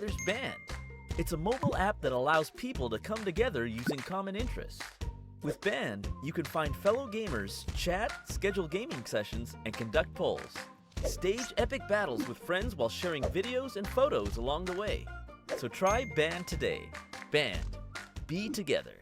there's Band. It's a mobile app that allows people to come together using common interests. With Band, you can find fellow gamers, chat, schedule gaming sessions, and conduct polls. Stage epic battles with friends while sharing videos and photos along the way. So try Band today. Band. Be together.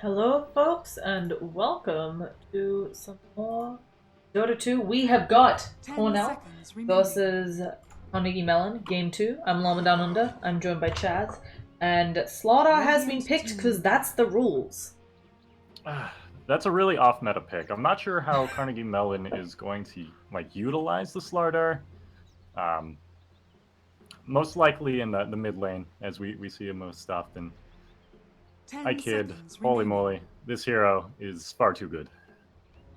Hello, folks, and welcome to some more Dota 2. We have got Cornell versus Carnegie Mellon, Game 2. I'm Llama Down Under. I'm joined by Chaz. And Slaughter has been picked because that's the rules. That's a really off-meta pick. I'm not sure how Carnegie Mellon is going to utilize the Slardar. Most likely in the mid lane, as we see him most often. I kid. Holy moly. This hero is far too good.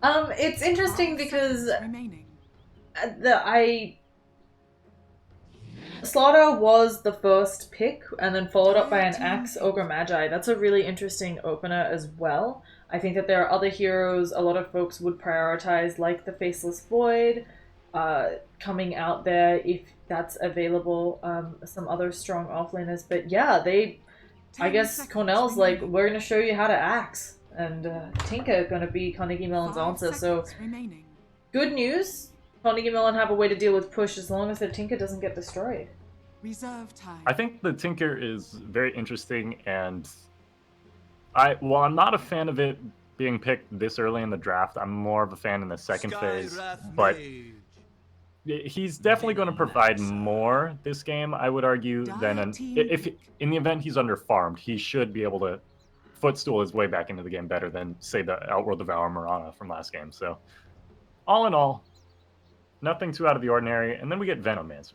It's interesting because Slaughter was the first pick and then followed up by an Axe Ogre Magi. That's a really interesting opener as well. I think that there are other heroes a lot of folks would prioritize, like the Faceless Void, coming out there if that's available, some other strong offlaners. But yeah, I guess Cornell's like, we're going to show you how to axe. And Tinker going to be Carnegie Mellon's answer. So, good news. Carnegie Mellon have a way to deal with push as long as the Tinker doesn't get destroyed. Reserve time. I think the Tinker is very interesting, and I'm not a fan of it being picked this early in the draft. I'm more of a fan in the second phase. But he's definitely going to provide more this game, I would argue, than if in the event he's underfarmed, he should be able to footstool his way back into the game better than, say, the Outworld Devourer Mirana from last game. So, all in all, nothing too out of the ordinary. And then we get Venomancer.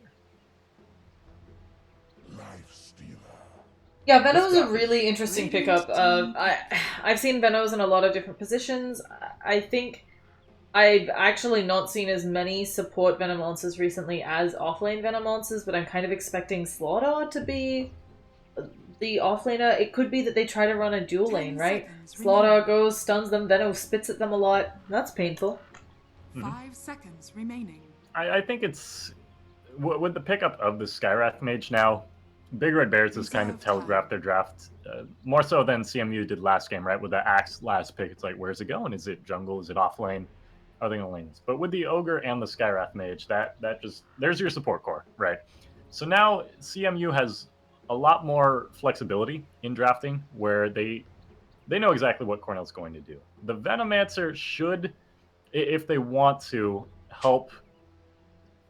Yeah, Veno's a really interesting pickup. I've seen Venos in a lot of different positions. I think I've actually not seen as many support Venomancers recently as offlane Venomancers, but I'm kind of expecting Slaughter to be the offlaner. It could be that they try to run a dual lane, right? Slaughter goes, stuns them, Veno spits at them a lot. That's painful. 5 seconds remaining. I think it's... With the pickup of the Skywrath Mage now, Big Red Bears has kind of telegraphed their draft more so than CMU did last game, right? With the Axe last pick, it's like, where's it going? Is it jungle? Is it offlane? Are they going lanes? But with the Ogre and the Skywrath Mage, that just... There's your support core, right? So now CMU has a lot more flexibility in drafting where they know exactly what Cornell's going to do. The Venomancer should, if they want to, help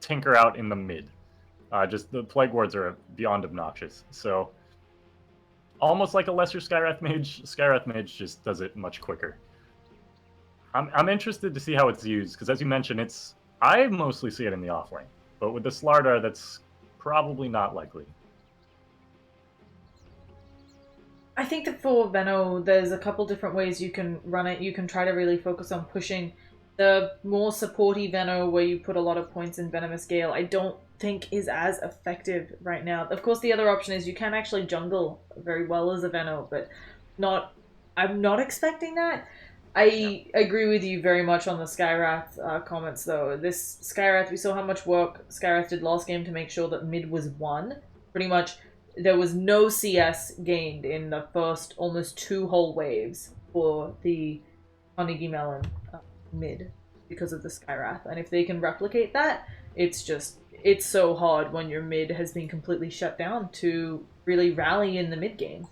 tinker out in the mid. Just the Plague Wards are beyond obnoxious. So almost like a lesser Skywrath Mage just does it much quicker. I'm interested to see how it's used, because as you mentioned, I mostly see it in the offlane. But with the Slardar, that's probably not likely. I think that for Venno, there's a couple different ways you can run it. You can try to really focus on pushing the more supporty Venno, where you put a lot of points in Venomous Gale. I don't think is as effective right now. Of course, the other option is you can actually jungle very well as a Venno, but I'm not expecting that. I agree with you very much on the Skywrath comments, though. This Skywrath, we saw how much work Skywrath did last game to make sure that mid was won. Pretty much, there was no CS gained in the first almost 2 whole waves for the Carnegie Mellon mid because of the Skywrath. And if they can replicate that, it's so hard when your mid has been completely shut down to really rally in the mid game.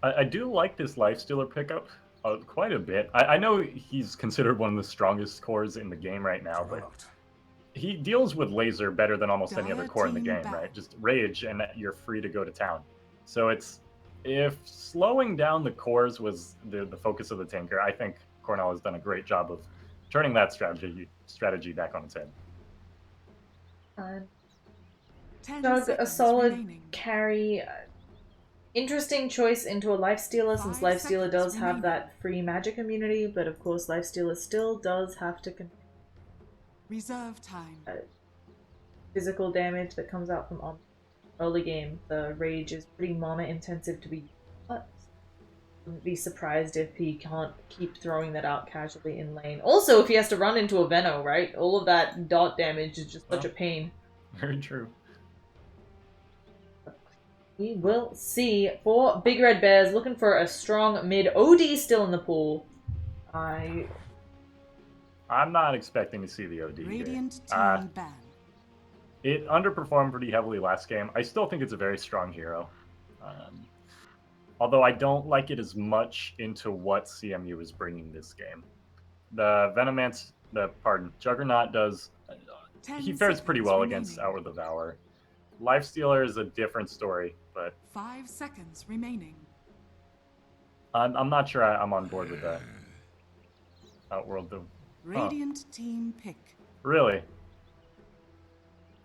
I do like this Lifestealer pickup quite a bit. I know he's considered one of the strongest cores in the game right now, but he deals with laser better than almost any other core in the game, right? Just rage and you're free to go to town. So if slowing down the cores was the focus of the tanker, I think Cornell has done a great job of turning that strategy back on its head. Doug, a solid carry. Interesting choice into a Lifestealer, since Lifestealer does have that free magic immunity, but of course Lifestealer still does have to reserve time. Physical damage that comes out from early game. The rage is pretty mana intensive to be, but wouldn't be surprised if he can't keep throwing that out casually in lane. Also, if he has to run into a Venno, right? All of that dot damage is just such a pain. Very true. We will see. For Big Red Bears, looking for a strong mid. OD still in the pool. I'm not expecting to see the OD Radiant here. team ban. It underperformed pretty heavily last game. I still think it's a very strong hero. Although I don't like it as much into what CMU is bringing this game. The Juggernaut does... he fares pretty well against Outward Devourer. Lifestealer is a different story, but 5 seconds remaining. I'm not sure I'm on board with that. Outworld of Radiant team pick. Really?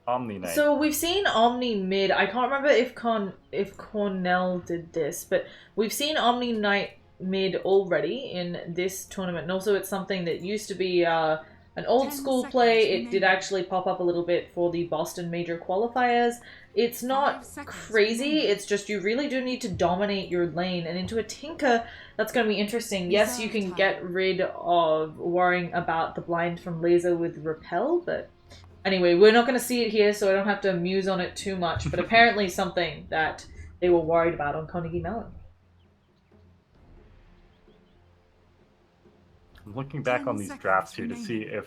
Omni Knight. So we've seen Omni mid. I can't remember if Cornell did this, but we've seen Omni Knight mid already in this tournament. And also it's something that used to be an old school play. It did actually pop up a little bit for the Boston major qualifiers. It's not crazy, it's just you really do need to dominate your lane, and into a Tinker, that's going to be interesting. Yes, you can get rid of worrying about the blind from laser with Repel, but anyway, we're not going to see it here, so I don't have to muse on it too much, but apparently something that they were worried about on Carnegie Mellon. I'm looking back on these drafts here to see if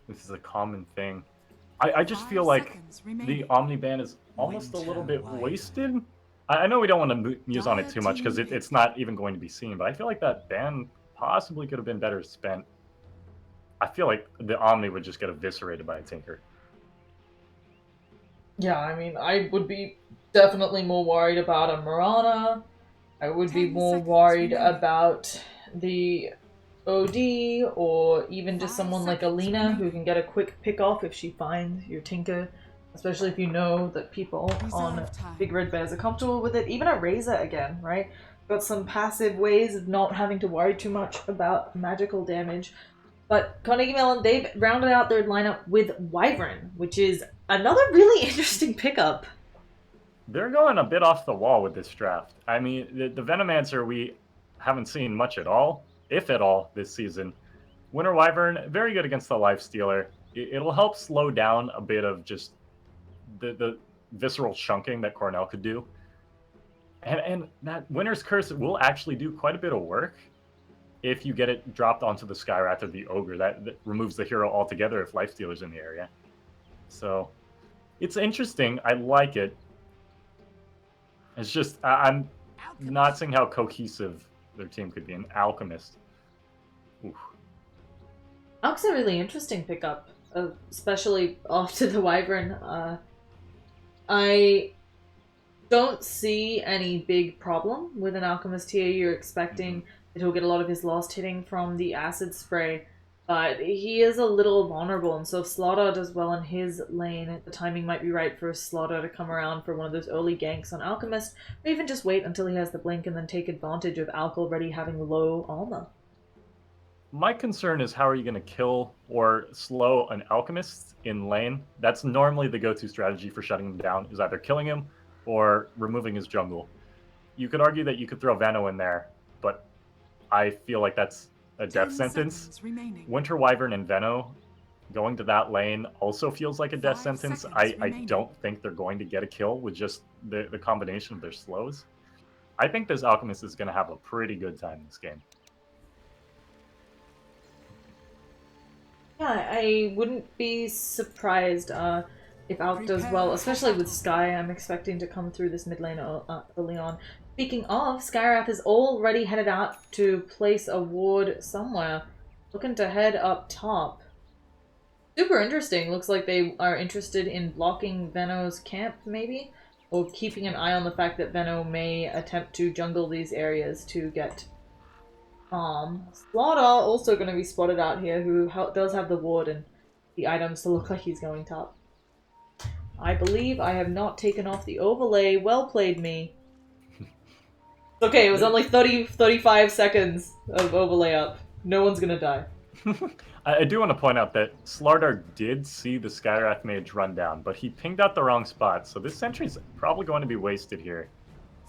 this is a common thing. I just feel like the Omni ban is almost a little bit wasted. I know we don't want to muse on it too much because it's not even going to be seen, but I feel like that ban possibly could have been better spent. I feel like the Omni would just get eviscerated by a Tinker. Yeah, I mean, I would be definitely more worried about a Mirana. I would be more worried about the OD, or even just someone like Alina who can get a quick pick off if she finds your Tinker, especially if you know that people on Big Red Bears are comfortable with it. Even a Razor again, right? Got some passive ways of not having to worry too much about magical damage. But Carnegie Mellon, they've rounded out their lineup with Wyvern, which is another really interesting pickup. They're going a bit off the wall with this draft. I mean, the Venomancer we haven't seen much at all, if at all, this season. Winter Wyvern, very good against the Lifestealer. It'll help slow down a bit of just the visceral chunking that Cornell could do. And that Winter's Curse will actually do quite a bit of work if you get it dropped onto the Skywrath or the Ogre. That removes the hero altogether if Lifestealer's in the area. So, it's interesting. I like it. It's just, I'm not seeing how cohesive their team could be. An Alchemist. Oof. Alk's a really interesting pickup, especially after the Wyvern. I don't see any big problem with an Alchemist here. You're expecting He'll get a lot of his lost hitting from the acid spray, but he is a little vulnerable, and so if Slaughter does well in his lane, the timing might be right for Slaughter to come around for one of those early ganks on Alchemist, or even just wait until he has the blink and then take advantage of Alk already having low armor. My concern is how are you going to kill or slow an Alchemist in lane? That's normally the go-to strategy for shutting him down, is either killing him or removing his jungle. You could argue that you could throw Vano in there, but I feel like that's a death 10 sentence. seconds remaining. Winter Wyvern and Veno going to that lane also feels like a death 5 sentence. seconds I remaining. don't think they're going to get a kill with just the combination of their slows. I think this Alchemist is going to have a pretty good time in this game. Yeah, I wouldn't be surprised if Alk does well, especially with Sky. I'm expecting to come through this mid lane early on. Speaking of, Skyrath is already headed out to place a ward somewhere, looking to head up top. Super interesting. Looks like they are interested in blocking Veno's camp, maybe? Or keeping an eye on the fact that Veno may attempt to jungle these areas to get Slaughter also going to be spotted out here, who does have the ward and the items to look like he's going top. I believe I have not taken off the overlay. Well played, me. Okay, it was only 35 seconds of overlay up. No one's gonna die. I do want to point out that Slardar did see the Skyrath mage run down, but he pinged out the wrong spot, so this sentry's probably going to be wasted here.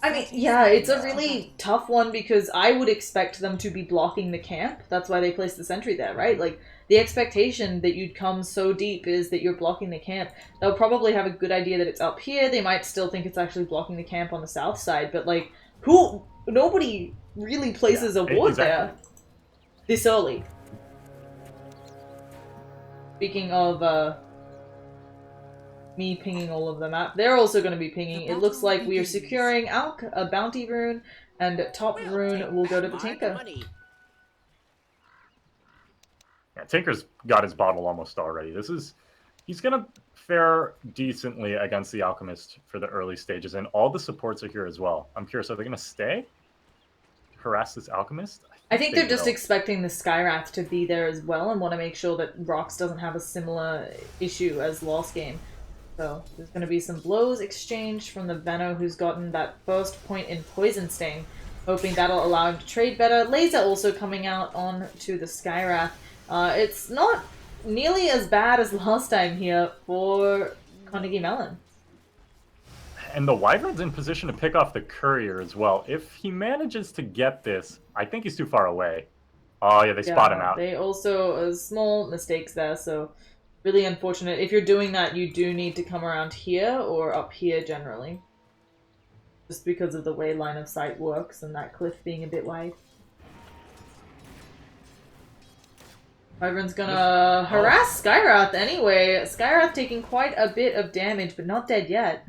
I mean, yeah, it's a really tough one because I would expect them to be blocking the camp. That's why they placed the sentry there, right? Like, the expectation that you'd come so deep is that you're blocking the camp. They'll probably have a good idea that it's up here. They might still think it's actually blocking the camp on the south side, but, like, nobody really places a ward there this early. Speaking of, me pinging all of them out. They're also going to be pinging. It looks like we are securing Alk, a bounty rune, and top rune will go to the Tinker. Yeah, Tinker's got his bottle almost already. He's going to fare decently against the Alchemist for the early stages, and all the supports are here as well. I'm curious, are they going to stay? Harass this Alchemist? I think they're just expecting the Skyrath to be there as well and want to make sure that Rox doesn't have a similar issue as last game. So there's going to be some blows exchanged from the Veno, who's gotten that first point in Poison Sting, hoping that'll allow him to trade better. Laser also coming out on to the Skyrath. It's not nearly as bad as last time here for Carnegie Mellon. And the Wyvern's in position to pick off the Courier as well. If he manages to get this, I think he's too far away. Oh yeah, they spot him out. They also, small mistakes there, so really unfortunate. If you're doing that, you do need to come around here or up here generally. Just because of the way line of sight works and that cliff being a bit wide. Wyvern's gonna harass Skyrath anyway. Skyrath taking quite a bit of damage, but not dead yet.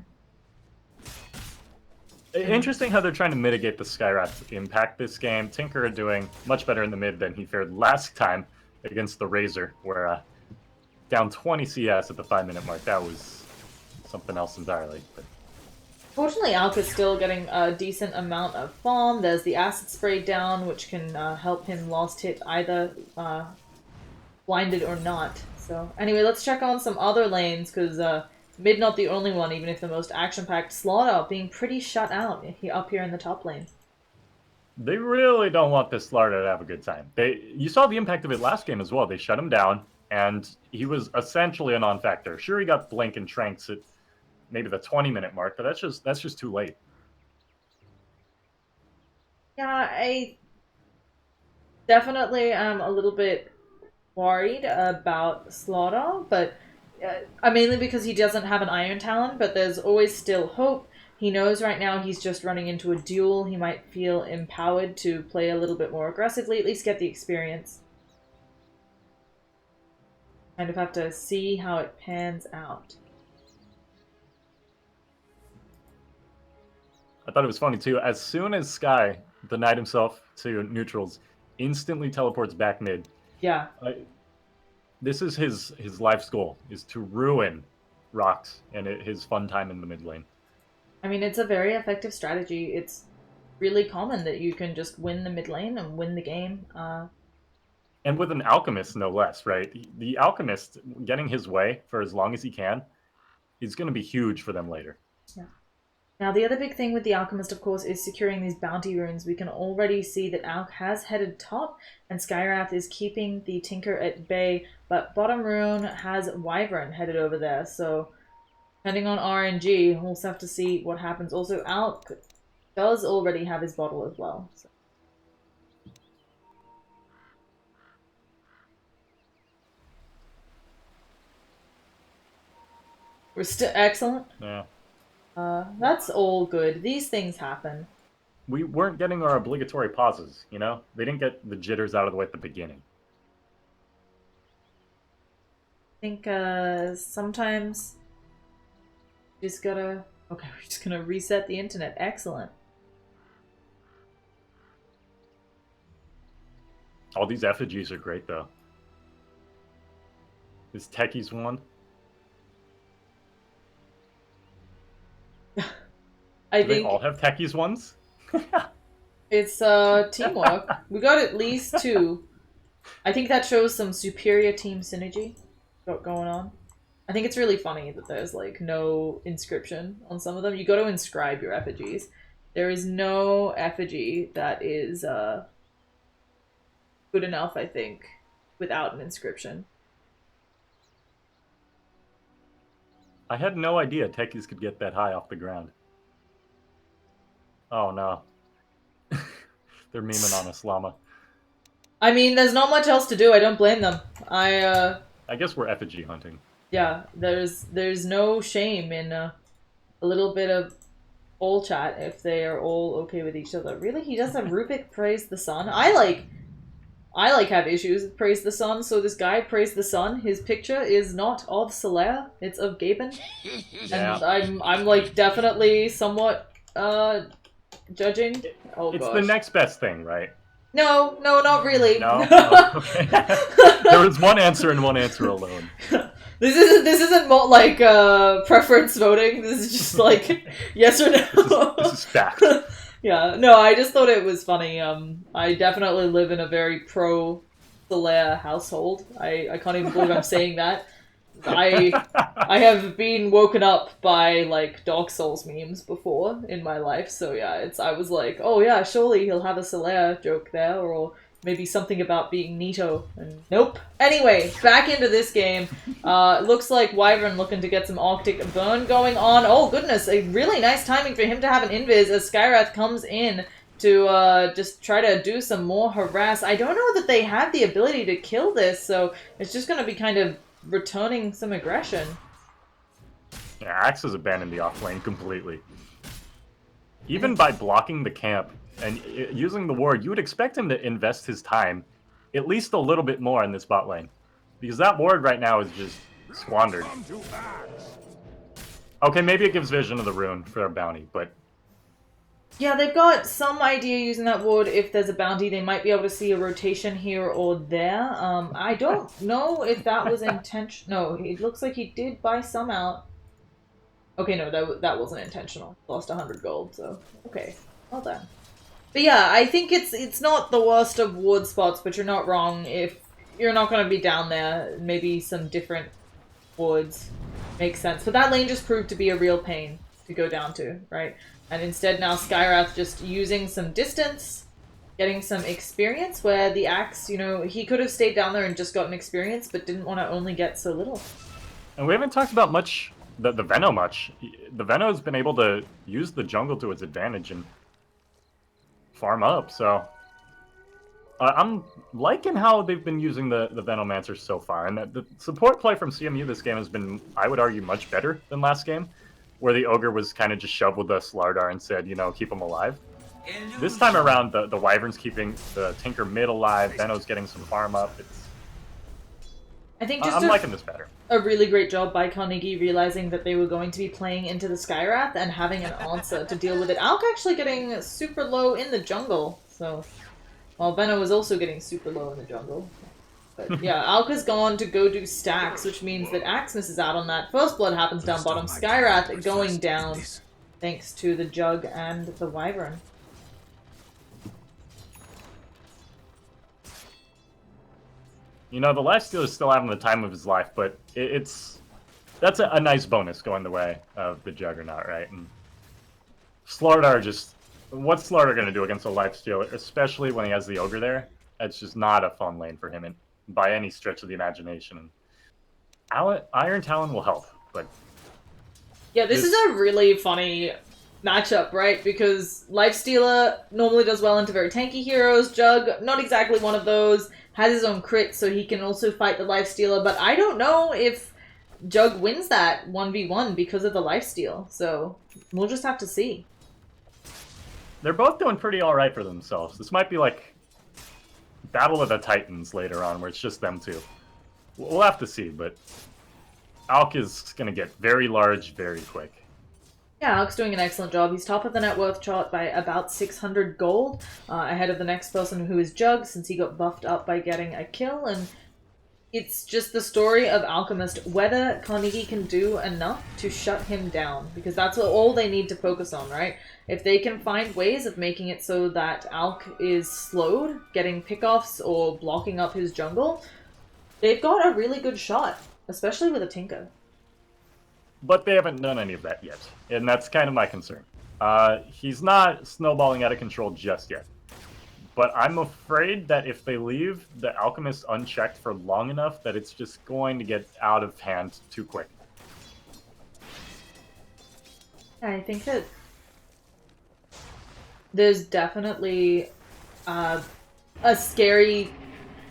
Interesting how they're trying to mitigate the Skyrath impact this game. Tinker doing much better in the mid than he fared last time against the Razor, where down 20 CS at the 5-minute mark. That was something else entirely. But fortunately, Alk is still getting a decent amount of farm. There's the acid spray down, which can help him lost hit either blinded or not. So anyway, let's check on some other lanes, because mid not the only one, even if the most action-packed. Slaughter being pretty shut out up here in the top lane. they really don't want this Slarda to have a good time. You saw the impact of it last game as well. They shut him down, and he was essentially a non-factor. Sure, he got Blink and Tranks at maybe the 20-minute mark, but that's just too late. Yeah, I definitely am a little bit worried about Slaughter, but mainly because he doesn't have an Iron Talon, but there's always still hope. He knows right now he's just running into a duel. He might feel empowered to play a little bit more aggressively, at least get the experience. Kind of have to see how it pans out. I thought it was funny too. As soon as Sky denied himself to neutrals, instantly teleports back mid. Yeah. This is his life's goal, is to ruin Rox and his fun time in the mid lane. I mean, it's a very effective strategy. It's really common that you can just win the mid lane and win the game. And with an alchemist, no less, right? The alchemist getting his way for as long as he can is going to be huge for them later. Yeah. Now, the other big thing with the alchemist, of course, is securing these bounty runes. We can already see that Alk has headed top, and Skywrath is keeping the Tinker at bay, but bottom rune has Wyvern headed over there, so depending on RNG, we'll have to see what happens. Also, Alk does already have his bottle as well. So. We're still excellent. Yeah. That's all good. These things happen. We weren't getting our obligatory pauses, you know? They didn't get the jitters out of the way at the beginning. I think sometimes you just gotta... Okay, we're just gonna reset the internet. Excellent. All these effigies are great, though. This Techie's one. I Do think they all have Techie's ones? it's teamwork. We got at least 2. I think that shows some superior team synergy going on. I think it's really funny that there's like no inscription on some of them. You got to inscribe your effigies. There is no effigy that is good enough, I think, without an inscription. I had no idea Techies could get that high off the ground. Oh no. They're memeing on us, Llama. I mean, there's not much else to do. I don't blame them. I guess we're effigy hunting. Yeah, there's no shame in a little bit of all chat if they are all okay with each other. Really, he does have Rubik praise the sun. I have issues with praise the sun. So this guy praise the sun. His picture is not of Solaire. It's of Gaben, Yeah. and I'm like definitely somewhat judging. Oh It's gosh. the next best thing, right? No, not really. No? Oh, okay. There was one answer and one answer alone. This isn't more like preference voting. This is just like yes or no. This is fact. Yeah, no, I just thought it was funny. I definitely live in a very pro Solaire household. I can't even believe I'm saying that. I have been woken up by like Dark Souls memes before in my life, so yeah, I was like, oh yeah, surely he'll have a Solaire joke there, or maybe something about being Nito, and nope. Anyway, back into this game. Looks like Wyvern looking to get some Arctic Burn going on. Oh goodness, a really nice timing for him to have an invis as Skywrath comes in to just try to do some more harass. I don't know that they have the ability to kill this, so it's just going to be kind of returning some aggression. Yeah, Axe has abandoned the off lane completely. Even by blocking the camp and using the ward, you would expect him to invest his time at least a little bit more in this bot lane. Because that ward right now is just squandered. Okay, maybe it gives vision of the rune for a bounty, but... Yeah, they've got some idea using that ward. If there's a bounty, they might be able to see a rotation here or there. I don't know if that was intentional. No, it looks like he did buy some out. Okay, no, that wasn't intentional. Lost 100 gold, so okay, well done. But yeah, I think it's not the worst of ward spots, but you're not wrong. If you're not going to be down there, maybe some different wards make sense. But that lane just proved to be a real pain to go down to, right? And instead now Skywrath just using some distance, getting some experience, where the Axe, you know, he could have stayed down there and just gotten experience, but didn't want to only get so little. And we haven't talked about much, the Veno much. The Veno has been able to use the jungle to its advantage and farm up, so... I'm liking how they've been using the Venomancer so far, and that the support play from CMU this game has been, I would argue, much better than last game, where the Ogre was kind of just shoved with the Slardar and said, you know, keep him alive. This time around, the Wyvern's keeping the Tinker mid alive, Veno's getting some farm up. I think just I'm liking this better. A really great job by Carnegie realizing that they were going to be playing into the Skywrath and having an answer to deal with it. Alk actually getting super low in the jungle, so... While Veno was also getting super low in the jungle. But yeah, Alk has gone to go do stacks, which means that Axe misses out on that. First Blood happens down bottom. Skywrath going down thanks to the Jug and the Wyvern. You know, the lifesteal is still having the time of his life, but that's a nice bonus going the way of the Juggernaut, right? And Slardar just... What's Slardar going to do against a lifesteal, especially when he has the Ogre there? It's just not a fun lane for him by any stretch of the imagination. Iron Talon will help, but... Yeah, this is a really funny matchup, right? Because Lifestealer normally does well into very tanky heroes. Jug, not exactly one of those, has his own crit, so he can also fight the Lifestealer, but I don't know if Jug wins that 1v1 because of the lifesteal, so we'll just have to see. They're both doing pretty alright for themselves. This might be like Battle of the Titans later on, where it's just them two. We'll have to see, but Alk is going to get very large very quick. Yeah, Alk's doing an excellent job. He's top of the net worth chart by about 600 gold, ahead of the next person who is Jug, since he got buffed up by getting a kill, and it's just the story of Alchemist, whether Carnegie can do enough to shut him down, because that's all they need to focus on, right? If they can find ways of making it so that Alk is slowed, getting pickoffs or blocking up his jungle, they've got a really good shot, especially with a Tinker. But they haven't done any of that yet, and that's kind of my concern. He's not snowballing out of control just yet. But I'm afraid that if they leave the Alchemist unchecked for long enough, that it's just going to get out of hand too quick. I think that there's definitely a scary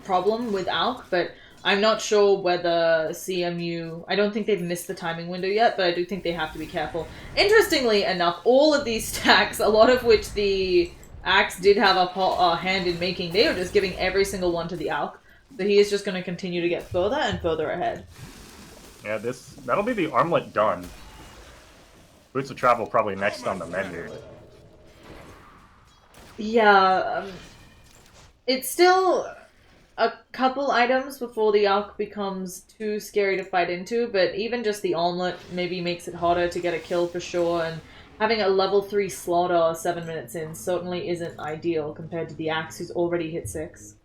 problem with Alk, but I'm not sure whether CMU... I don't think they've missed the timing window yet, but I do think they have to be careful. Interestingly enough, all of these stacks, a lot of which the Axe did have a hand in making, they are just giving every single one to the Alk. So he is just going to continue to get further and further ahead. Yeah, that'll be the armlet done. Boots of Travel probably next on the menu. Yeah, it's still a couple items before the Alk becomes too scary to fight into, but even just the armlet maybe makes it harder to get a kill for sure, and having a level 3 slaughter 7 minutes in certainly isn't ideal compared to the Axe who's already hit 6.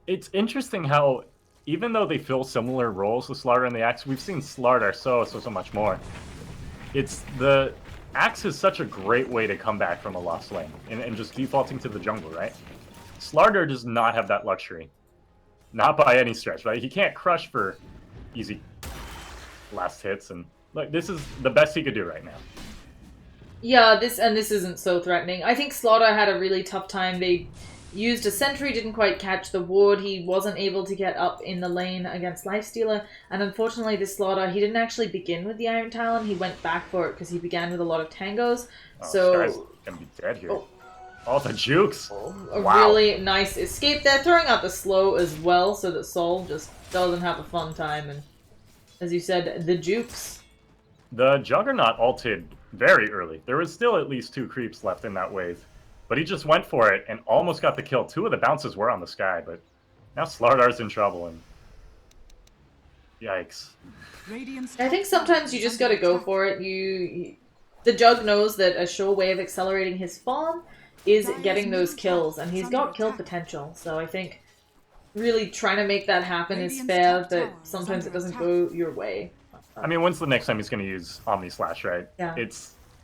It's interesting how, even though they fill similar roles, the Slardar and the Axe, we've seen Slardar so much more. It's the Axe is such a great way to come back from a lost lane, and just defaulting to the jungle, right? Slardar does not have that luxury. Not by any stretch, right? He can't crush for easy last hits, and look, this is the best he could do right now. Yeah, this isn't so threatening. I think Slaughter had a really tough time. They used a sentry, didn't quite catch the ward. He wasn't able to get up in the lane against Lifestealer, and unfortunately this Slaughter, he didn't actually begin with the Iron Talon. He went back for it because he began with a lot of tangos. Oh, so this guy's gonna be dead here. Oh, the jukes! A Wow. really nice escape there, throwing out the slow as well so that Sol just doesn't have a fun time, and as you said, the jukes. The Juggernaut ulted very early. There was still at least 2 creeps left in that wave. But he just went for it and almost got the kill. 2 of the bounces were on the sky, but now Slardar's in trouble, and yikes. I think sometimes you just gotta go for it. The Jug knows that a sure way of accelerating his farm is getting those kills, and he's got kill potential, so I think really trying to make that happen is fair, but sometimes it doesn't go your way. I mean, when's the next time he's going to use Omni Slash, right? Yeah.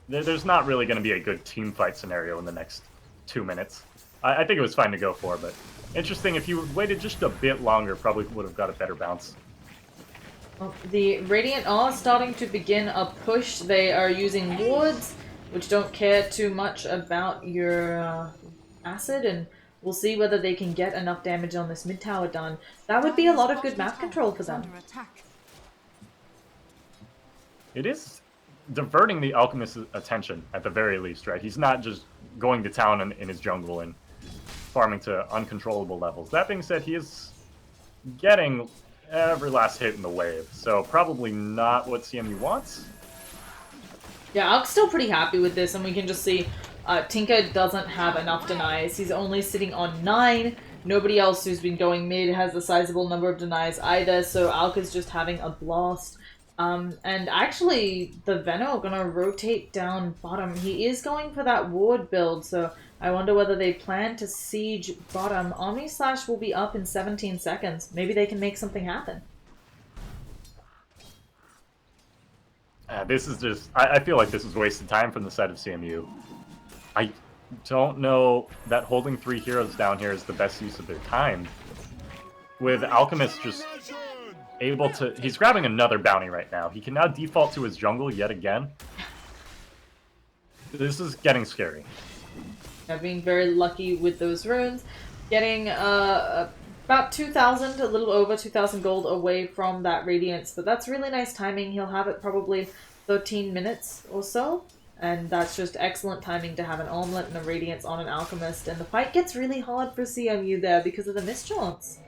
There's not really going to be a good team fight scenario in the next 2 minutes. I think it was fine to go for, but interesting, if you waited just a bit longer, probably would have got a better bounce. Well, the Radiant are starting to begin a push. They are using wards, which don't care too much about your acid, and we'll see whether they can get enough damage on this mid tower done. That would be a lot of good map control for them. It is diverting the Alchemist's attention, at the very least, right? He's not just going to town in his jungle and farming to uncontrollable levels. That being said, he is getting every last hit in the wave, so probably not what CMU wants. Yeah, Alk's still pretty happy with this, and we can just see Tinker doesn't have enough denies. He's only sitting on 9. Nobody else who's been going mid has a sizable number of denies either, so Alk is just having a blast. And actually, the Veno gonna rotate down bottom. He is going for that ward build, so I wonder whether they plan to siege bottom. Omni Slash will be up in 17 seconds. Maybe they can make something happen. This is just... I feel like this is wasted time from the side of CMU. I don't know that holding 3 heroes down here is the best use of their time. With Alchemist just able to... He's grabbing another bounty right now. He can now default to his jungle yet again. This is getting scary. Yeah, being very lucky with those runes. Getting about 2,000, a little over 2,000 gold away from that Radiance. But that's really nice timing. He'll have it probably 13 minutes or so. And that's just excellent timing to have an Omelette and a Radiance on an Alchemist. And the fight gets really hard for CMU there because of the mischance.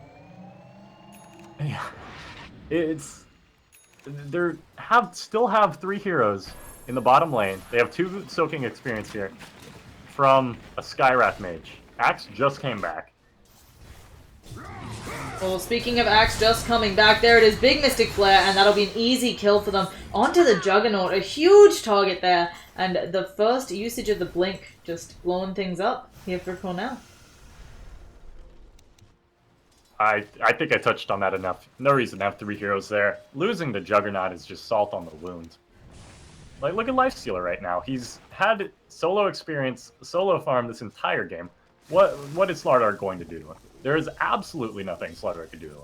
Yeah. It's... still have 3 heroes in the bottom lane. They have 2 soaking experience here from a Skywrath Mage. Axe just came back. Well, speaking of Axe just coming back, there it is, big Mystic Flare, and that'll be an easy kill for them. Onto the Juggernaut, a huge target there, and the first usage of the Blink just blowing things up here for Cornell. I think I touched on that enough. No reason to have 3 heroes there. Losing the Juggernaut is just salt on the wound. Like, look at Lifestealer right now. He's had solo experience, solo farm this entire game. What is Slardar going to do to him? There is absolutely nothing Slardar could do to him.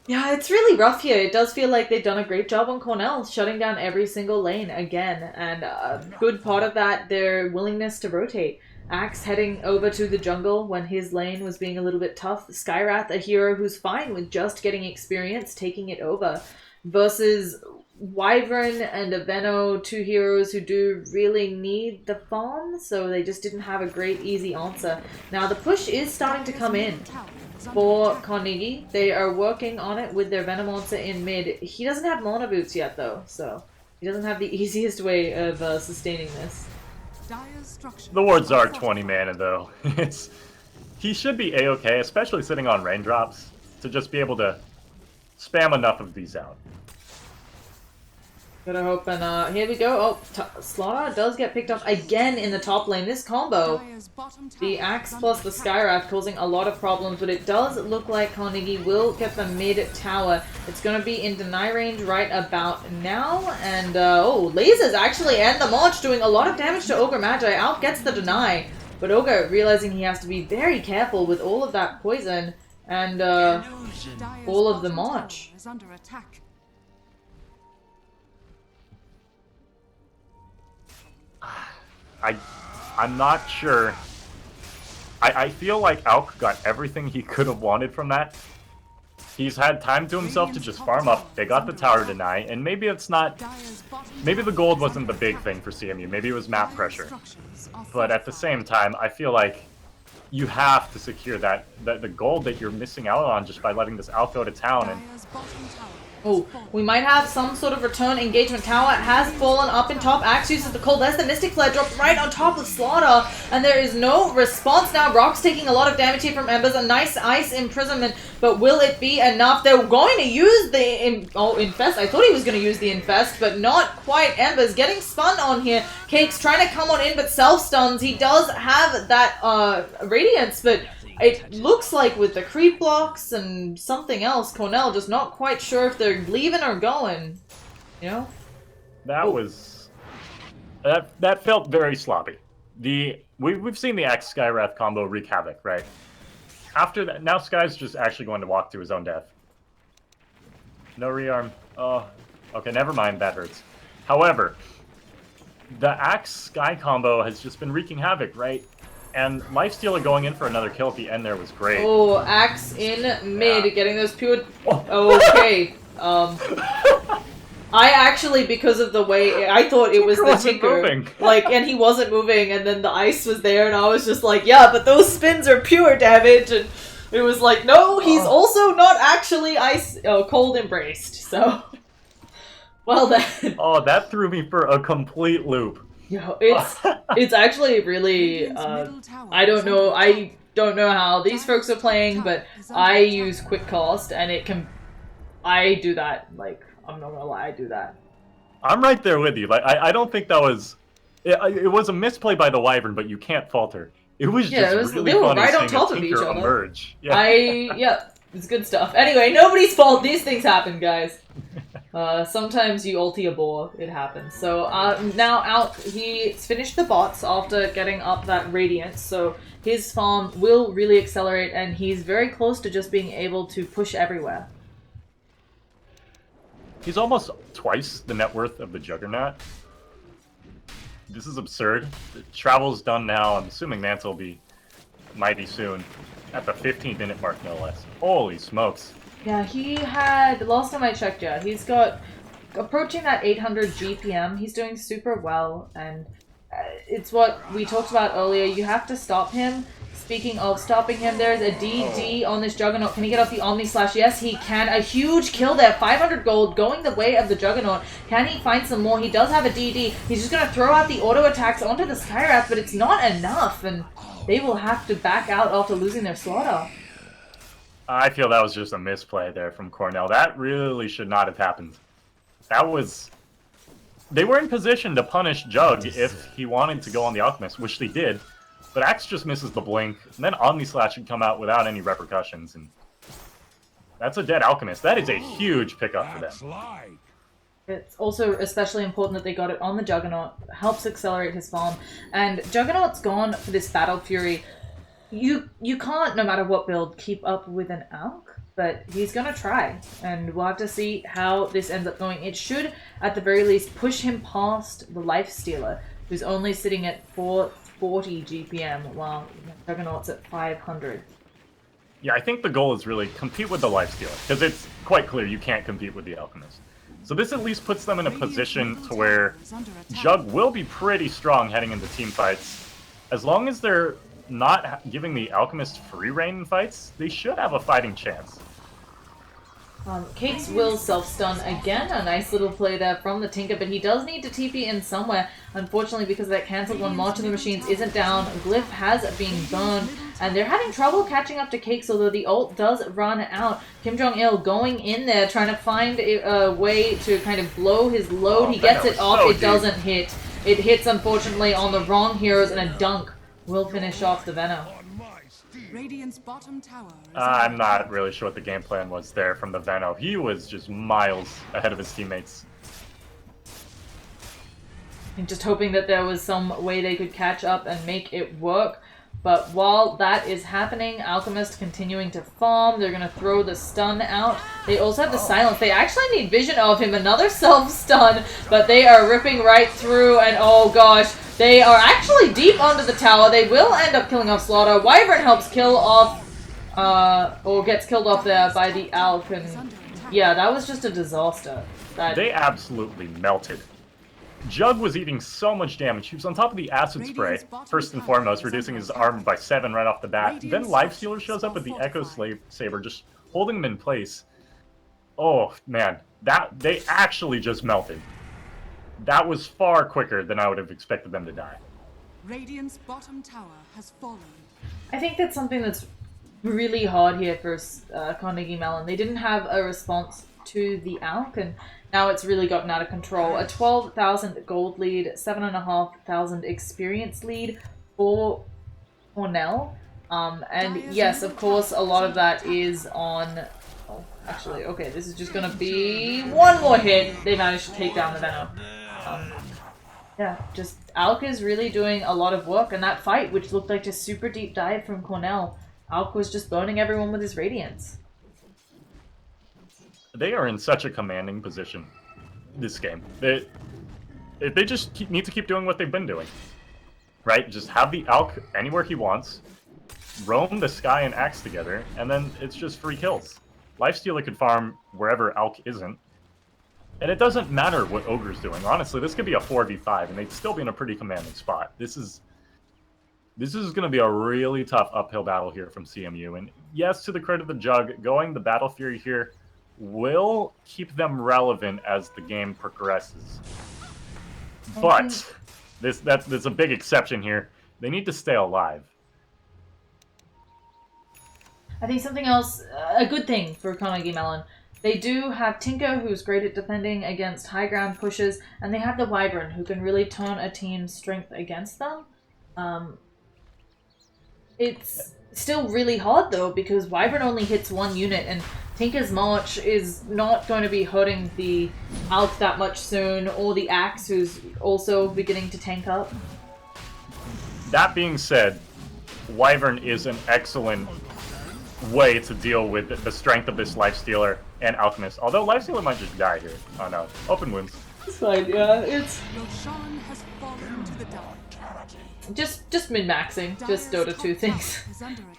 Yeah, it's really rough here. It does feel like they've done a great job on Cornell, shutting down every single lane again. And a good part of that, their willingness to rotate. Axe heading over to the jungle when his lane was being a little bit tough. Skywrath, a hero who's fine with just getting experience, taking it over. Versus Wyvern and Aveno, 2 heroes who do really need the farm, so they just didn't have a great, easy answer. Now, the push is starting to come in for Carnegie. They are working on it with their Venomancer in mid. He doesn't have mana boots yet, though, so he doesn't have the easiest way of sustaining this. The wards are 20 mana, though. He should be A-okay, especially sitting on raindrops, to just be able to spam enough of these out. Gotta hope, and here we go. Oh, Slaughter does get picked up again in the top lane. This combo, the Axe plus the Skywrath, causing a lot of problems, but it does look like Carnegie will get the mid tower. It's gonna be in deny range right about now, and oh, lasers actually end the march, doing a lot of damage to Ogre Magi. Out gets the deny, but Ogre realizing he has to be very careful with all of that poison and all of the march. I'm not sure. I feel like Alk got everything he could have wanted from that. He's had time to himself to just farm up. They got the tower deny, and maybe it's not... Maybe the gold wasn't the big thing for CMU. Maybe it was map pressure. But at the same time, I feel like you have to secure the gold that you're missing out on just by letting this Alk go to town. And oh, we might have some sort of return. Engagement tower has fallen up in top. Axe uses the cold. There's the Mystic Flare dropped right on top of Slaughter. And there is no response now. Rock's taking a lot of damage here from Embers. A nice ice imprisonment. But will it be enough? They're going to use the... Infest. I thought he was going to use the Infest, but not quite. Embers getting spun on here. Cake's trying to come on in, but self-stuns. He does have that Radiance, but... It looks like with the creep blocks and something else, Cornell just not quite sure if they're leaving or going. You know? That was... That felt very sloppy. We've seen the Axe Skywrath combo wreak havoc, right? After that, now Sky's just actually going to walk to his own death. No rearm. Oh, okay, never mind, that hurts. However, the Axe Sky combo has just been wreaking havoc, right? And Lifestealer going in for another kill at the end there was great. Oh, Axe in mid, getting those pure... Okay. I actually, because of the way... I thought it was the Tinker. Moving. Like, and he wasn't moving, and then the ice was there, and I was just like, yeah, but those spins are pure damage, and it was like, no, he's also not actually cold embraced, so... Well then. Oh, that threw me for a complete loop. Yo, it's actually really I don't know how these folks are playing, but I use quick cast and I do that, like, I'm not gonna lie, I do that. I'm right there with you. Like I don't think that was It was a misplay by the Wyvern, but you can't falter. It was just really they were funny right on seeing top a of each Tinker other. emerge. Yeah. It's good stuff. Anyway, nobody's fault. These things happen, guys. Sometimes you ulti a boar. It happens. So now out, he's finished the bots after getting up that radiance. So his farm will really accelerate, and he's very close to just being able to push everywhere. He's almost twice the net worth of the Juggernaut. This is absurd. The travel's done now. I'm assuming Mance will be mighty soon. At the 15-minute mark, no less. Holy smokes. Yeah, he had, last time I checked, yeah, he's got approaching that 800 GPM. He's doing super well, and it's what we talked about earlier. You have to stop him. Speaking of stopping him, there's a DD on this Juggernaut. Can he get off the Omni Slash? Yes, he can. A huge kill there. 500 gold going the way of the Juggernaut. Can he find some more? He does have a DD. He's just going to throw out the auto attacks onto the Skywrath, but it's not enough, and they will have to back out after losing their slaughter. I feel that was just a misplay there from Cornell. That really should not have happened. That was... They were in position to punish Jug if he wanted to go on the Alchemist, which they did. But Axe just misses the blink, and then Omnislash should come out without any repercussions, and that's a dead Alchemist. That is a huge pickup for them. It's also especially important that they got it on the Juggernaut. Helps accelerate his farm. And Juggernaut's gone for this Battle Fury. You can't, no matter what build, keep up with an Alk, but he's going to try. And we'll have to see how this ends up going. It should, at the very least, push him past the Lifestealer, who's only sitting at 440 GPM, while Juggernaut's at 500. Yeah, I think the goal is really compete with the Lifestealer, because it's quite clear you can't compete with the Alchemist. So this at least puts them in a position to where Jug will be pretty strong heading into team fights. As long as they're not giving the Alchemist free reign in fights, they should have a fighting chance. Cakes will self-stun again. A nice little play there from the Tinker, but he does need to TP in somewhere. Unfortunately, because of that cancelled one, March of the Machines isn't down. Glyph has been burned, and they're having trouble catching up to Cakes, although the ult does run out. Kim Jong-il going in there, trying to find a way to kind of blow his load. He gets it off. It doesn't hit. It hits, unfortunately, on the wrong heroes, and a dunk will finish off the Venom. Radiant's bottom tower is I'm not really sure what the game plan was there from the Veno. He was just miles ahead of his teammates. And just hoping that there was some way they could catch up and make it work. But while that is happening, Alchemist continuing to farm. They're going to throw the stun out. They also have the silence. They actually need vision of him. Another self-stun. But they are ripping right through. And oh gosh, they are actually deep under the tower. They will end up killing off Slaughter. Wyvern helps kill off, or gets killed off there by the Alk. And yeah, that was just a disaster. They absolutely melted. Jug was eating so much damage. He was on top of the acid spray, first and foremost, reducing his armor by 7 right off the bat. Then Lifestealer shows up with the Echo Saber, just holding him in place. Oh, man. They actually just melted. That was far quicker than I would have expected them to die. Radiant's bottom tower has fallen. I think that's something that's really hard here for Carnegie Mellon. They didn't have a response to the Alk, and now it's really gotten out of control. A 12,000 gold lead, 7,500 experience lead for Cornell. And yes, of course, a lot of that is on... Oh, actually, okay, this is just going to be one more hit. They managed to take down the Venom. Yeah, just Alk is really doing a lot of work, and that fight, which looked like a super deep dive from Cornell, Alk was just burning everyone with his Radiance. They are in such a commanding position this game. They just need to keep doing what they've been doing. Right? Just have the Alk anywhere he wants, roam the sky and Axe together, and then it's just free kills. Lifestealer could farm wherever Alk isn't. And it doesn't matter what Ogre's doing. Honestly, this could be a 4v5, and they'd still be in a pretty commanding spot. This is going to be a really tough uphill battle here from CMU. And yes, to the credit of the Jug, going the Battle Fury here will keep them relevant as the game progresses. But there's a big exception here. They need to stay alive. I think something else, a good thing for Carnegie Mellon, They do have Tinker, who's great at defending against high ground pushes, and they have the Wyvern, who can really turn a team's strength against them. It's still really hard, though, because Wyvern only hits one unit, and Tinker's March is not going to be hurting the Alp that much soon, or the Axe, who's also beginning to tank up. That being said, Wyvern is an excellent way to deal with the strength of this Lifestealer and Alchemist. Although Lifestealer might just die here on open wounds. It's fine, yeah, it's Roshan has fallen to the dark. just min-maxing, just Dota 2 things.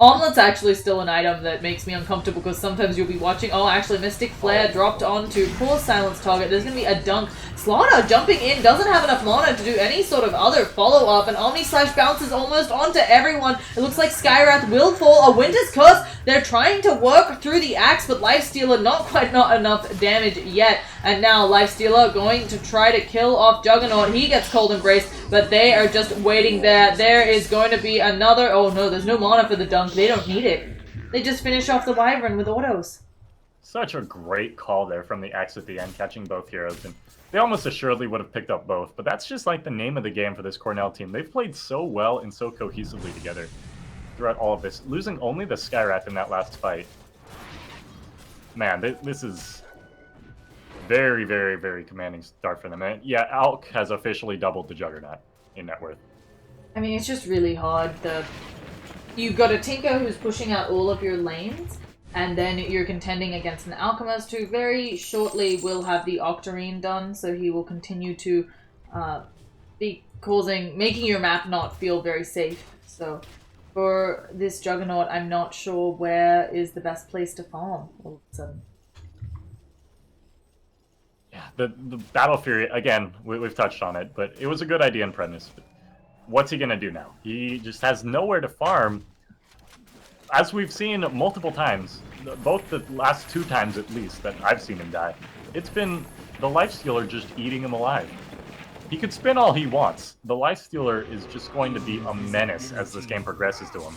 Omelet's actually still an item that makes me uncomfortable because sometimes you'll be watching, oh actually Mystic Flare dropped onto poor Silence target, there's gonna be a dunk. Slaughter jumping in, doesn't have enough mana to do any sort of other follow-up, and Omni Slash bounces almost onto everyone. It looks like Skywrath will fall, a Winter's Curse, they're trying to work through the Axe, but Lifestealer not enough damage yet. And now Lifestealer going to try to kill off Juggernaut. He gets Cold Embrace, but they are just waiting there. There is going to be another... Oh no, there's no mana for the dunk. They don't need it. They just finish off the Wyvern with autos. Such a great call there from the Axe at the end, catching both heroes. And they almost assuredly would have picked up both, but that's just like the name of the game for this Cornell team. They've played so well and so cohesively together throughout all of this, losing only the Skywrath in that last fight. Man, this is very, very, very commanding start for them. And yeah, Alk has officially doubled the Juggernaut in net worth. I mean, it's just really hard. You've got a Tinker who's pushing out all of your lanes, and then you're contending against an Alchemist who very shortly will have the Octarine done, so he will continue to be making your map not feel very safe. So for this Juggernaut, I'm not sure where is the best place to farm all of a sudden. Yeah, the Battle Fury, again, we've touched on it, but it was a good idea in premise. But what's he going to do now? He just has nowhere to farm. As we've seen multiple times, both the last 2 times at least that I've seen him die, it's been the Lifestealer just eating him alive. He could spin all he wants. The Lifestealer is just going to be a menace as this game progresses to him.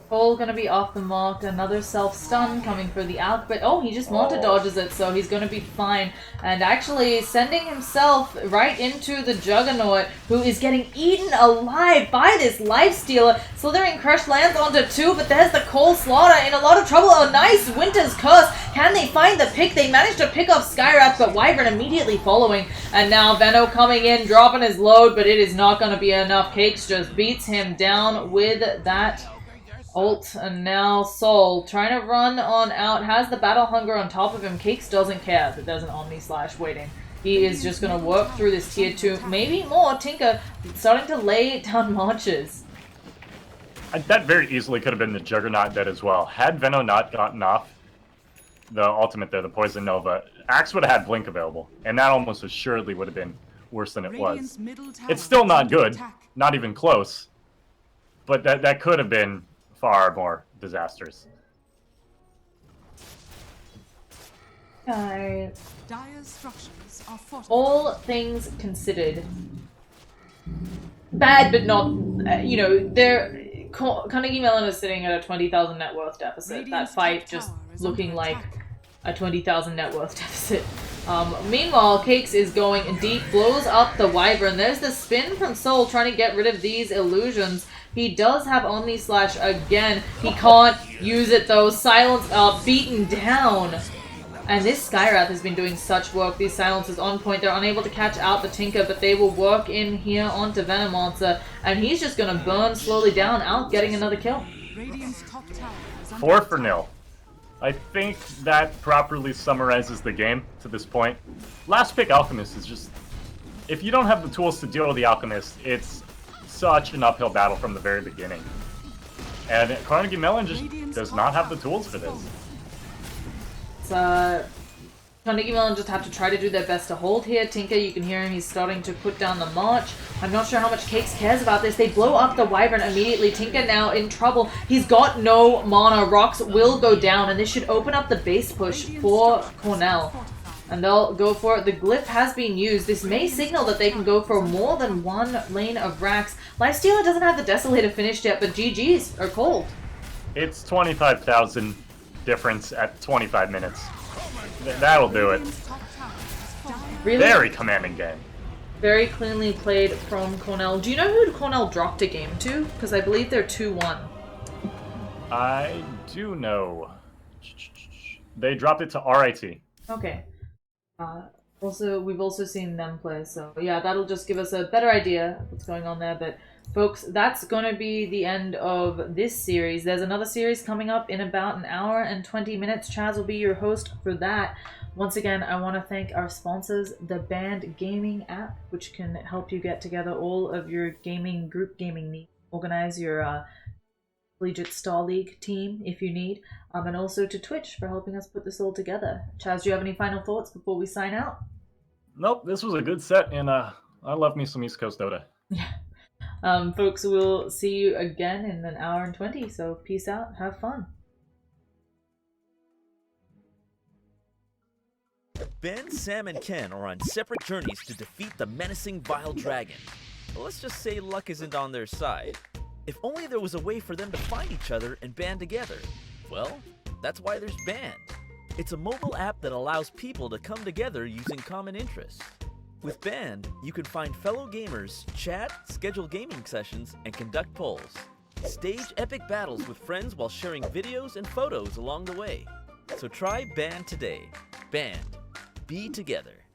All gonna be off the mark. Another self-stun coming for the Alk, but oh, he just dodges it, so he's gonna be fine. And actually sending himself right into the Juggernaut, who is getting eaten alive by this Lifestealer. Slithering Crush lands onto 2, but there's the Cold Slaughter in a lot of trouble. A nice Winter's Curse. Can they find the pick? They managed to pick off Skywrath, but Wyvern immediately following. And now Venno coming in, dropping his load, but it is not gonna be enough. Cakes just beats him down with that ult, and now Sol trying to run on out, has the Battle Hunger on top of him. Cakes doesn't care that there's an Omni Slash waiting. He is just going to work through this tier 2, maybe more. Tinker starting to lay down marches. That very easily could have been the Juggernaut dead as well. Had Venno not gotten off the ultimate there, the Poison Nova, Axe would have had Blink available, and that almost assuredly would have been worse than it was. It's still not good, not even close, but that could have been far more disastrous. Dire structures are fortified. All things considered, bad but not, Carnegie Mellon is sitting at a 20,000 net worth deficit. That fight just looking like a 20,000 net worth deficit. Meanwhile, Cakes is going deep, blows up the Wyvern. There's the spin from Sol trying to get rid of these illusions. He does have Omni Slash again. He can't use it though. Silence beaten down. And this Skywrath has been doing such work. These silences on point. They're unable to catch out the Tinker, but they will work in here onto Venomonster. And he's just going to burn slowly down, out getting another kill. 4-0. I think that properly summarizes the game to this point. Last pick Alchemist is just... If you don't have the tools to deal with the Alchemist, it's such an uphill battle from the very beginning. And Carnegie Mellon just does not have the tools for this. Carnegie Mellon just have to try to do their best to hold here. Tinker, you can hear him, he's starting to put down the march. I'm not sure how much Cakes cares about this. They blow up the Wyvern immediately. Tinker now in trouble. He's got no mana. Rocks will go down, and this should open up the base push for Cornell. And they'll go for it. The glyph has been used. This may signal that they can go for more than one lane of racks. Lifestealer doesn't have the Desolator finished yet, but GG's are cold. It's 25,000 difference at 25 minutes. That'll do it. Radiant's top tower has fallen. Really? Very commanding game. Very cleanly played from Cornell. Do you know who Cornell dropped a game to? Because I believe they're 2-1. I do know. They dropped it to RIT. Okay. Also, we've also seen them play, so yeah, that'll just give us a better idea of what's going on there. But folks, that's gonna be the end of this series. There's another series coming up in about an hour and 20 minutes. Chaz will be your host for that. Once again, I want to thank our sponsors, the Band Gaming app, which can help you get together all of your group gaming needs. Organize your Collegiate Star League team if you need, and also to Twitch for helping us put this all together. Chaz, do you have any final thoughts before we sign out? Nope, this was a good set, and I love me some East Coast Dota. Yeah. Folks, we'll see you again in an hour and 20, so peace out, have fun. Ben, Sam, and Ken are on separate journeys to defeat the menacing Vile Dragon. But let's just say luck isn't on their side. If only there was a way for them to find each other and band together. Well, that's why there's Band. It's a mobile app that allows people to come together using common interests. With Band, you can find fellow gamers, chat, schedule gaming sessions, and conduct polls. Stage epic battles with friends while sharing videos and photos along the way. So try Band today. Band. Be together.